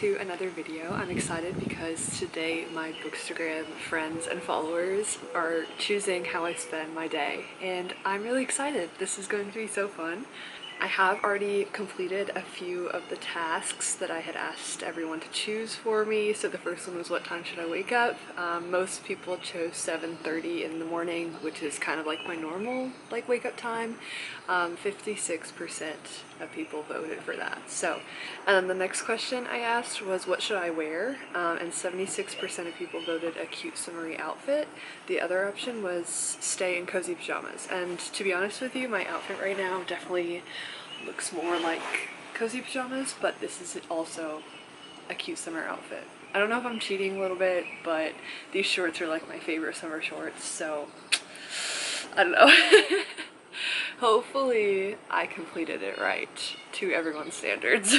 to another video. I'm excited because today my Bookstagram friends and followers are choosing how I spend my day, and I'm really excited. This is going to be so fun. I have already completed a few of the tasks that I had asked everyone to choose for me. So the first one was what time should I wake up? Most people chose 7:30 in the morning, which is kind of like my normal wake up time. 56% of people voted for that. So, and then the next question I asked was what should I wear? And 76% of people voted a cute summery outfit. The other option was stay in cozy pajamas. And to be honest with you, my outfit right now definitely looks more like cozy pajamas, but this is also a cute summer outfit. I don't know if I'm cheating a little bit, but these shorts are like my favorite summer shorts, so I don't know. Hopefully I completed it right to everyone's standards.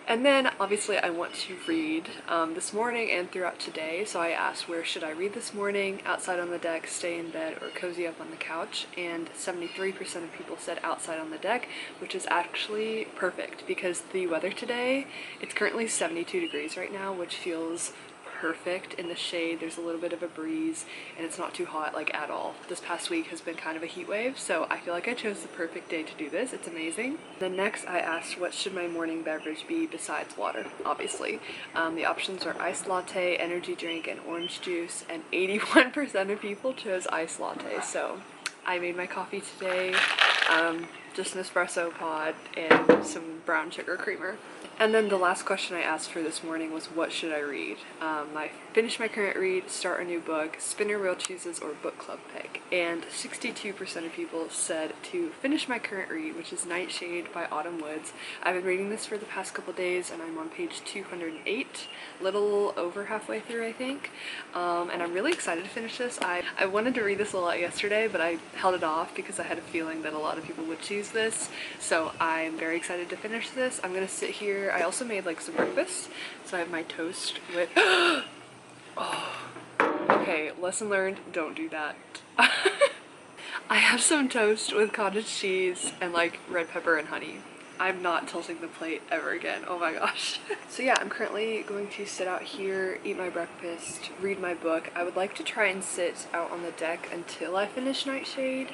And then obviously I want to read this morning and throughout today, so I asked where should I read this morning, outside on the deck, stay in bed, or cozy up on the couch, and 73% of people said outside on the deck, which is actually perfect because the weather today, it's currently 72 degrees right now, which feels perfect in the shade. There's a little bit of a breeze and it's not too hot like at all. This past week has been kind of a heat wave, so I feel like I chose the perfect day to do this. It's amazing. Then next I asked what should my morning beverage be besides water, obviously. The options are iced latte, energy drink, and orange juice, and 81% of people chose iced latte. So I made my coffee today, just an espresso pod and some brown sugar creamer. And then the last question I asked for this morning was what should I read? I finished my current read, start a new book, spinner wheel chooses, or book club pick. And 62% of people said to finish my current read, which is Nightshade by Autumn Woods. I've been reading this for the past couple days and I'm on page 208, little over halfway through I think. And I'm really excited to finish this. I wanted to read this a lot yesterday, but I held it off because I had a feeling that a lot of people would choose this. So I'm very excited to finish this. I'm gonna sit here. I also made like some breakfast, so I have my toast with oh, okay, lesson learned, don't do that. I have some toast with cottage cheese and like red pepper and honey. I'm not tilting the plate ever again, oh my gosh. So yeah, I'm currently going to sit out here, eat my breakfast, read my book. I would like to try and sit out on the deck until I finish Nightshade.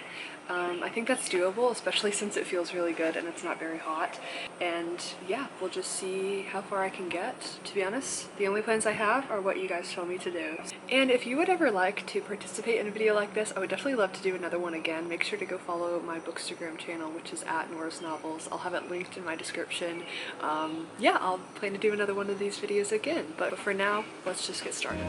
I think that's doable, especially since it feels really good and it's not very hot. And yeah, we'll just see how far I can get. To be honest, the only plans I have are what you guys told me to do. And if you would ever like to participate in a video like this, I would definitely love to do another one again. Make sure to go follow my Bookstagram channel, which is at norahsnovels. I'll have it linked in my description. Yeah, I'll plan to do another one of these videos again. But for now, let's just get started.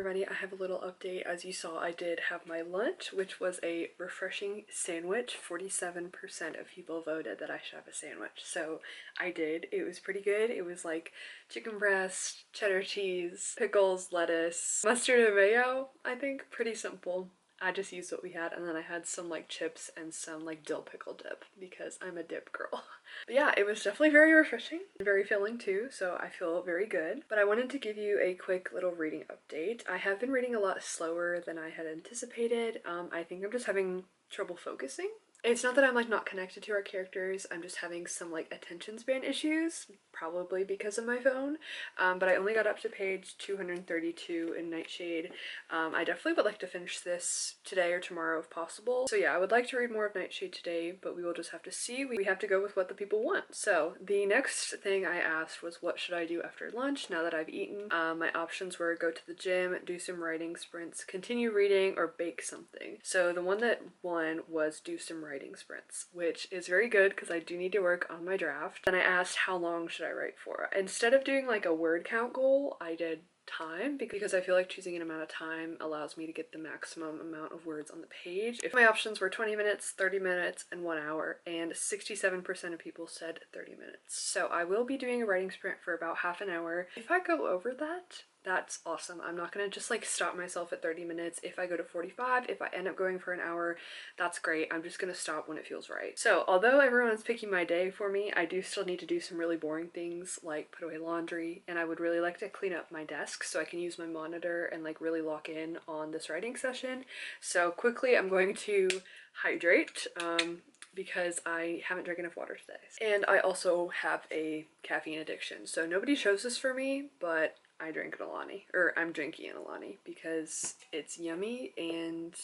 everybody, I have a little update. As you saw, I did have my lunch, which was a refreshing sandwich. 47% of people voted that I should have a sandwich, so I did. It was pretty good. It was like chicken breast, cheddar cheese, pickles, lettuce, mustard and mayo, I think. Pretty simple. I just used what we had, and then I had some like chips and some like dill pickle dip because I'm a dip girl. But yeah, it was definitely very refreshing, very filling too, so I feel very good. But I wanted to give you a quick little reading update. I have been reading a lot slower than I had anticipated. I think I'm just having trouble focusing. It's not that I'm like not connected to our characters, I'm just having some like attention span issues, probably because of my phone. But I only got up to page 232 in Nightshade. I definitely would like to finish this today or tomorrow if possible. So yeah, I would like to read more of Nightshade today, but we will just have to see. We have to go with what the people want. So the next thing I asked was, what should I do after lunch now that I've eaten? My options were go to the gym, do some writing sprints, continue reading, or bake something. So the one that won was do some writing sprints, which is very good because I do need to work on my draft. Then I asked how long should I write for. Instead of doing like a word count goal, I did time because I feel like choosing an amount of time allows me to get the maximum amount of words on the page. If my options were 20 minutes, 30 minutes, and 1 hour, and 67% of people said 30 minutes. So I will be doing a writing sprint for about half an hour. If I go over that, that's awesome. I'm not gonna just like stop myself at 30 minutes. If I go to 45, if I end up going for an hour, that's great. I'm just gonna stop when it feels right. So although everyone's picking my day for me, I do still need to do some really boring things like put away laundry, and I would really like to clean up my desk so I can use my monitor and like really lock in on this writing session. So quickly I'm going to hydrate because I haven't drank enough water today. And I also have a caffeine addiction. So nobody chose this for me, but I drank an Alani, or I'm drinking an Alani because it's yummy and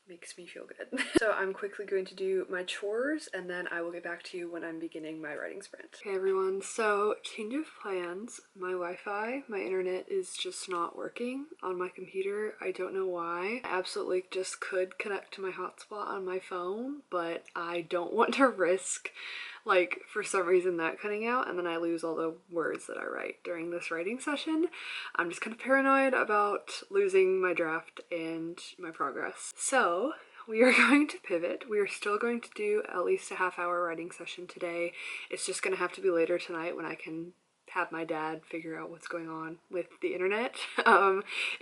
makes me feel good. So I'm quickly going to do my chores and then I will get back to you when I'm beginning my writing sprint. Okay everyone, so change of plans. My Wi-Fi, my internet is just not working on my computer. I don't know why. I absolutely just could connect to my hotspot on my phone, but I don't want to risk like for some reason that cutting out and then I lose all the words that I write during this writing session. I'm just kind of paranoid about losing my draft and my progress. So we are going to pivot. We are still going to do at least a half-hour writing session today. It's just gonna have to be later tonight when I can have my dad figure out what's going on with the internet.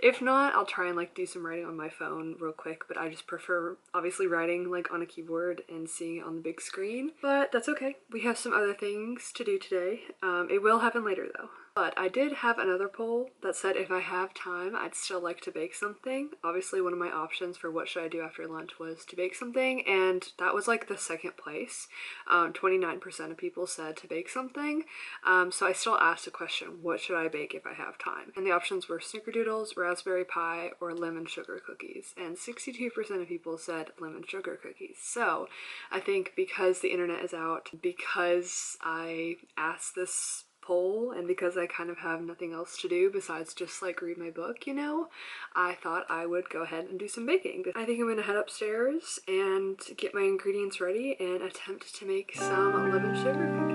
If not, I'll try and like do some writing on my phone real quick, but I just prefer obviously writing like on a keyboard and seeing it on the big screen, but that's okay. We have some other things to do today. It will happen later though. But I did have another poll that said if I have time, I'd still like to bake something. Obviously, one of my options for what should I do after lunch was to bake something, and that was like the second place. 29% of people said to bake something. So I still asked the question, what should I bake if I have time? And the options were snickerdoodles, raspberry pie, or lemon sugar cookies. And 62% of people said lemon sugar cookies. So I think because the internet is out, because I asked this poll and because I kind of have nothing else to do besides just like read my book, you know, I thought I would go ahead and do some baking. I think I'm gonna head upstairs and get my ingredients ready and attempt to make some lemon sugar cookies.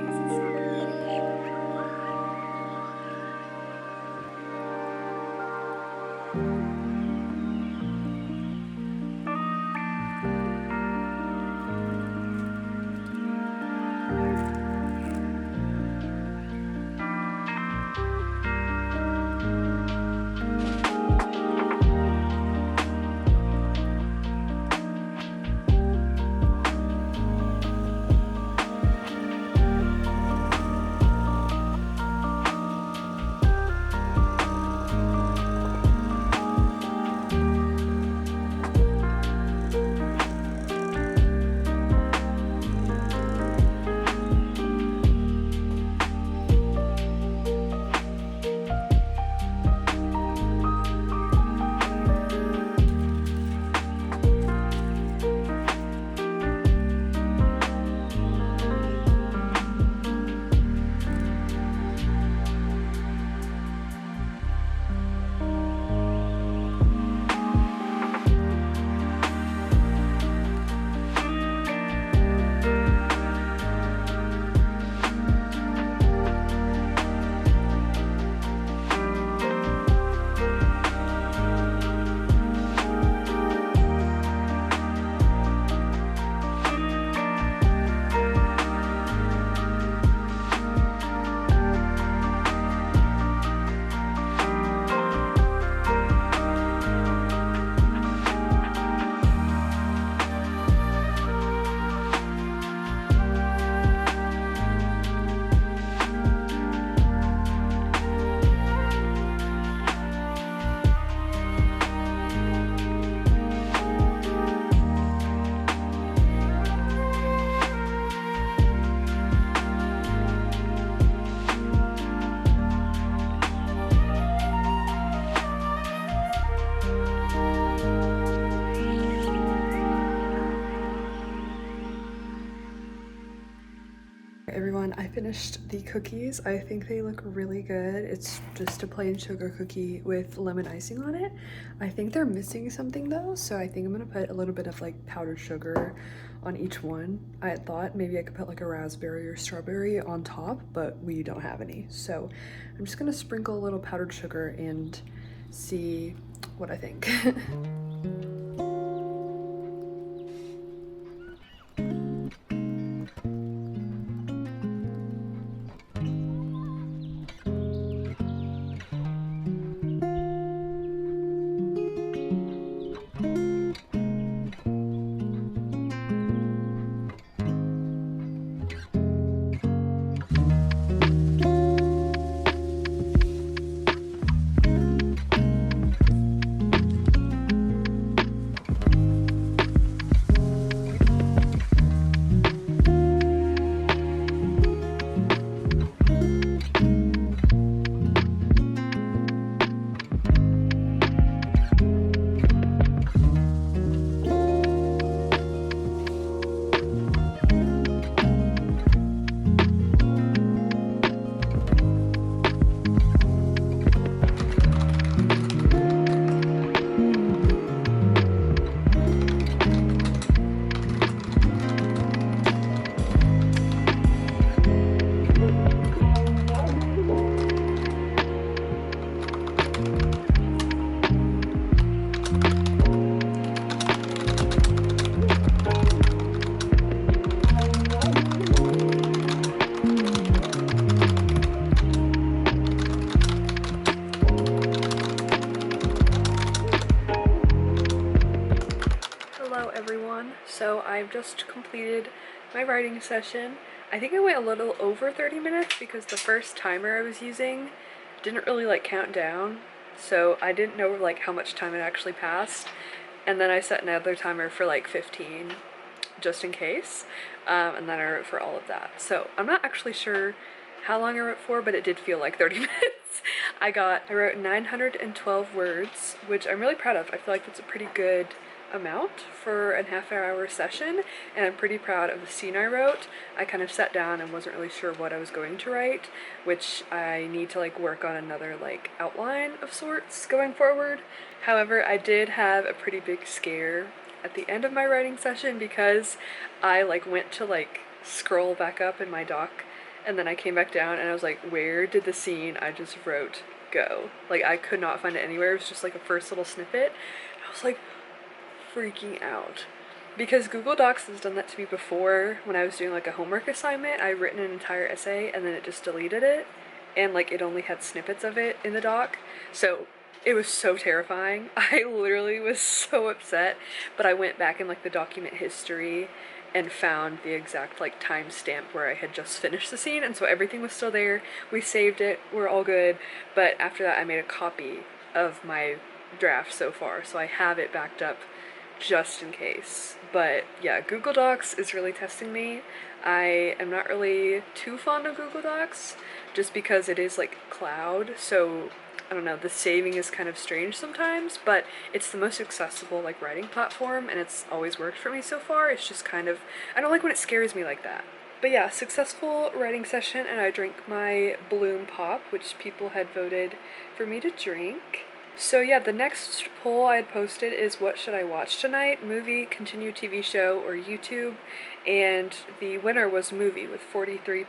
I finished the cookies. I think they look really good. It's just a plain sugar cookie with lemon icing on it. I think they're missing something though, so I think I'm gonna put a little bit of like powdered sugar on each one. I had thought maybe I could put like a raspberry or strawberry on top, but we don't have any. So I'm just gonna sprinkle a little powdered sugar and see what I think. Hello everyone. So I've just completed my writing session. I think I went a little over 30 minutes because the first timer I was using didn't really like count down, so I didn't know like how much time had actually passed. And then I set another timer for like 15 just in case, and then I wrote for all of that. So I'm not actually sure how long I wrote for, but it did feel like 30 minutes. I wrote 912 words, which I'm really proud of. I feel like that's a pretty good amount for a half-hour session, and I'm pretty proud of the scene I wrote. I kind of sat down and wasn't really sure what I was going to write, which I need to like work on another like outline of sorts going forward. However, I did have a pretty big scare at the end of my writing session because I like went to like scroll back up in my doc, and then I came back down and I was like, where did the scene I just wrote go? Like I could not find it anywhere. It was just like a first little snippet. I was like freaking out because Google Docs has done that to me before. When I was doing like a homework assignment, I'd written an entire essay and then it just deleted it, and like it only had snippets of it in the doc. So it was so terrifying. I literally was so upset, but I went back in like the document history and found the exact like timestamp where I had just finished the scene, and so everything was still there. We saved it, we're all good. But after that I made a copy of my draft so far, so I have it backed up just in case. But yeah, Google Docs is really testing me. I am not really too fond of Google Docs just because it is like cloud, so I don't know, the saving is kind of strange sometimes, but it's the most accessible like writing platform and it's always worked for me so far. It's just kind of, I don't like when it scares me like that. But yeah, successful writing session, and I drank my Bloom Pop, which people had voted for me to drink. So yeah, the next poll I had posted is what should I watch tonight? Movie, continue TV show, or YouTube? And the winner was movie with 43%.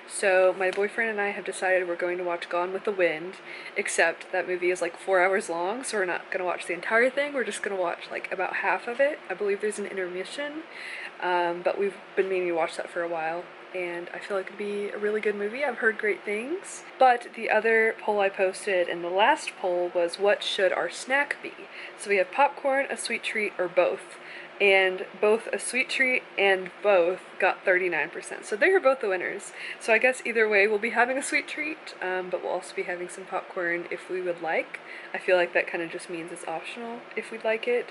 So my boyfriend and I have decided we're going to watch Gone with the Wind, except that movie is like 4 hours long, so we're not going to watch the entire thing. We're just going to watch like about half of it. I believe there's an intermission, but we've been meaning to watch that for a while, and I feel like it'd be a really good movie. I've heard great things. But the other poll I posted in the last poll was what should our snack be? So we have popcorn, a sweet treat, or both. And both a sweet treat and both got 39%. So they are both the winners. So I guess either way we'll be having a sweet treat, but we'll also be having some popcorn if we would like. I feel like that kind of just means it's optional if we'd like it.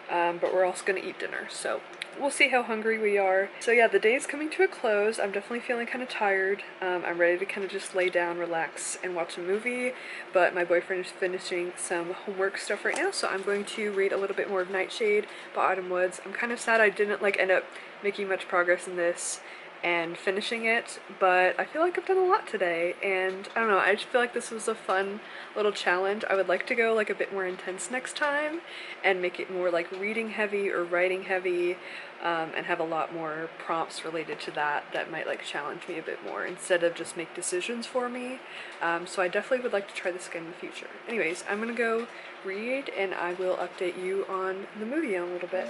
But we're also going to eat dinner, so we'll see how hungry we are. So yeah, the day's coming to a close. I'm definitely feeling kind of tired. I'm ready to kind of just lay down, relax, and watch a movie, but my boyfriend is finishing some homework stuff right now, so I'm going to read a little bit more of Nightshade by Autumn Woods. I'm kind of sad I didn't like end up making much progress in this, and finishing it, but I feel like I've done a lot today, and I don't know, I just feel like this was a fun little challenge. I would like to go like a bit more intense next time and make it more like reading heavy or writing heavy, and have a lot more prompts related to that that might like challenge me a bit more instead of just make decisions for me. So I definitely would like to try this again in the future. Anyways, I'm gonna go read and I will update you on the movie in a little bit.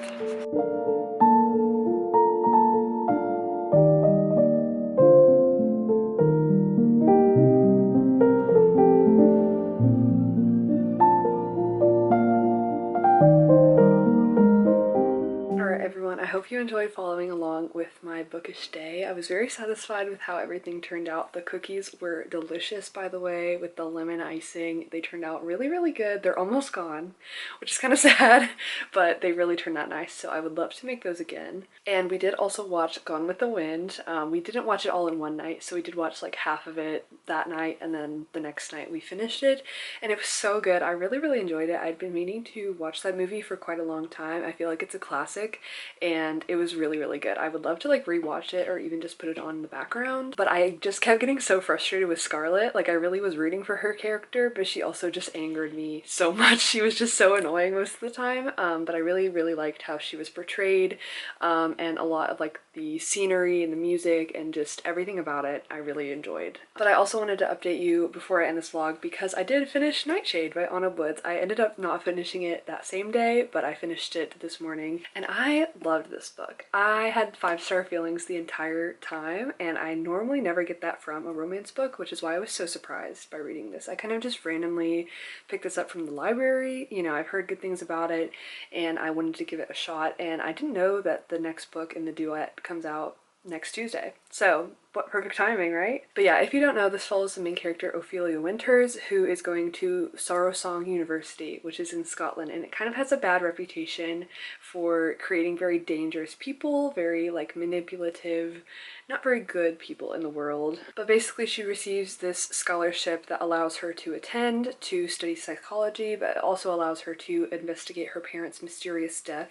Alright everyone, I hope you enjoyed following along with my bookish day. I was very satisfied with how everything turned out. The cookies were delicious, by the way, with the lemon icing. They turned out really, really good. They're almost gone, which is kind of sad, but they really turned out nice, so I would love to make those again. And we did also watch Gone with the Wind. We didn't watch it all in one night, so we did watch like half of it that night, and then the next night we finished it, and it was so good. I really, really enjoyed it. I'd been meaning to watch that movie for quite a long time. I feel like it's a classic, and it was really, really good. I would love to like rewatch it or even just put it on in the background, but I just kept getting so frustrated with Scarlett. Like I really was rooting for her character, but she also just angered me so much. She was just so annoying most of the time, but I really, really liked how she was portrayed, and a lot of like the scenery and the music and just everything about it I really enjoyed. But I also wanted to update you before I end this vlog because I did finish Nightshade by Anna Woods. I ended up not finishing it that same day, but I finished it this morning, and I loved this book. I had 5-star feelings the entire time, and I normally never get that from a romance book, which is why I was so surprised by reading this. I kind of just randomly picked this up from the library. You know, I've heard good things about it, and I wanted to give it a shot, and I didn't know that the next book in the duet comes out next Tuesday. So what perfect timing, right? But yeah, if you don't know, this follows the main character Ophelia Winters, who is going to Sorrowsong University, which is in Scotland, and it kind of has a bad reputation for creating very dangerous people, very like manipulative, not very good people in the world. But basically she receives this scholarship that allows her to attend to study psychology, but it also allows her to investigate her parents' mysterious death.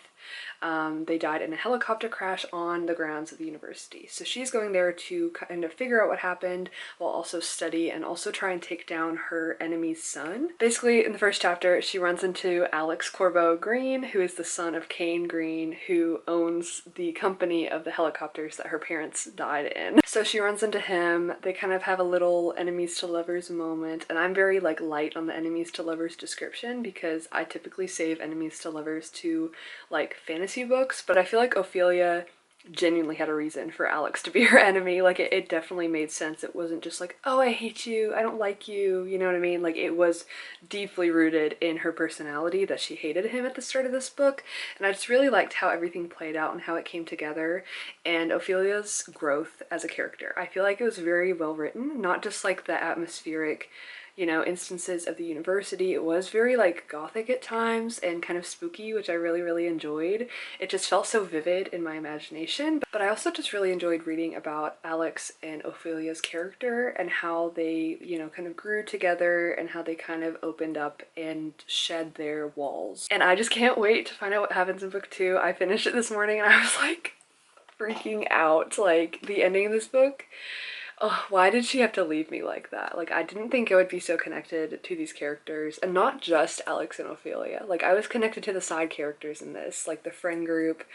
They died in a helicopter crash on the grounds of the university. So she's going there to kind of figure out what happened while also study and also try and take down her enemy's son. Basically, in the first chapter, she runs into Alex Corbeau Green, who is the son of Kane Green, who owns the company of the helicopters that her parents died in. So she runs into him. They kind of have a little enemies to lovers moment, and I'm very like light on the enemies to lovers description because I typically save enemies to lovers to like fantasy books, but I feel like Ophelia genuinely had a reason for Alex to be her enemy. Like it definitely made sense. It wasn't just like, oh, I hate you, I don't like you, you know what I mean? Like it was deeply rooted in her personality that she hated him at the start of this book, and I just really liked how everything played out and how it came together, and Ophelia's growth as a character. I feel like it was very well written, not just like the atmospheric, you know, instances of the university. It was very like gothic at times and kind of spooky, which I really, really enjoyed. It just felt so vivid in my imagination. But I also just really enjoyed reading about Alex and Ophelia's character and how they, you know, kind of grew together and how they kind of opened up and shed their walls. And I just can't wait to find out what happens in book 2. I finished it this morning and I was like freaking out. Like the ending of this book, oh, why did she have to leave me like that? Like, I didn't think I would be so connected to these characters, and not just Alex and Ophelia. Like, I was connected to the side characters in this, like the friend group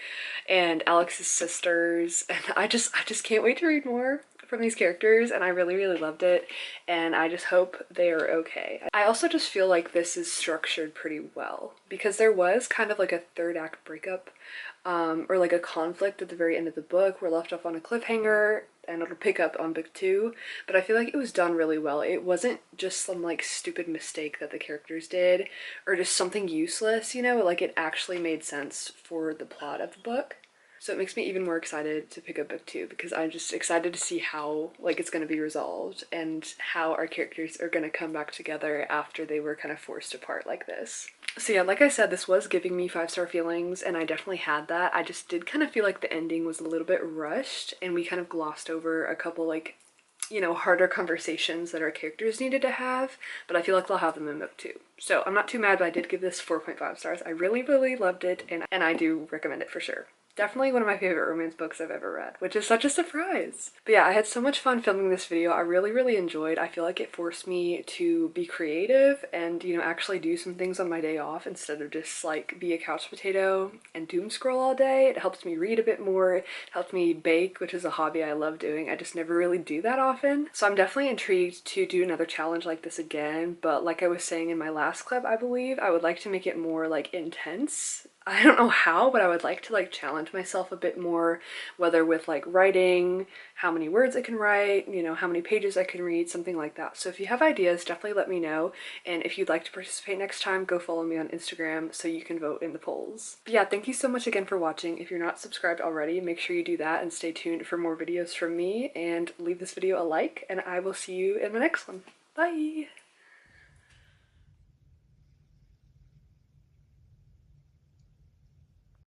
and Alex's sisters, and I just can't wait to read more from these characters, and I really, really loved it, and I just hope they are okay. I also just feel like this is structured pretty well, because there was kind of like a third act breakup, or like a conflict at the very end of the book. We're left off on a cliffhanger, and it'll pick up on book 2, but I feel like it was done really well. It wasn't just some like stupid mistake that the characters did or just something useless, you know, like it actually made sense for the plot of the book. So it makes me even more excited to pick up book 2 because I'm just excited to see how like it's going to be resolved and how our characters are going to come back together after they were kind of forced apart like this. So yeah, like I said, this was giving me 5-star feelings, and I definitely had that. I just did kind of feel like the ending was a little bit rushed, and we kind of glossed over a couple like, you know, harder conversations that our characters needed to have, but I feel like they'll have them in book 2. So I'm not too mad, but I did give this 4.5 stars. I really, really loved it, and I do recommend it for sure. Definitely one of my favorite romance books I've ever read, which is such a surprise. But yeah, I had so much fun filming this video. I really enjoyed. I feel like it forced me to be creative and, you know, actually do some things on my day off instead of just like be a couch potato and doom scroll all day. It helps me read a bit more. It helped me bake, which is a hobby I love doing. I just never really do that often. So I'm definitely intrigued to do another challenge like this again, but like I was saying in my last clip, I believe, I would like to make it more like intense. I don't know how, but I would like to like challenge myself a bit more, whether with like writing, how many words I can write, you know, how many pages I can read, something like that. So if you have ideas, definitely let me know. And if you'd like to participate next time, go follow me on Instagram so you can vote in the polls. But yeah, thank you so much again for watching. If you're not subscribed already, make sure you do that and stay tuned for more videos from me, and leave this video a like, and I will see you in the next one. Bye!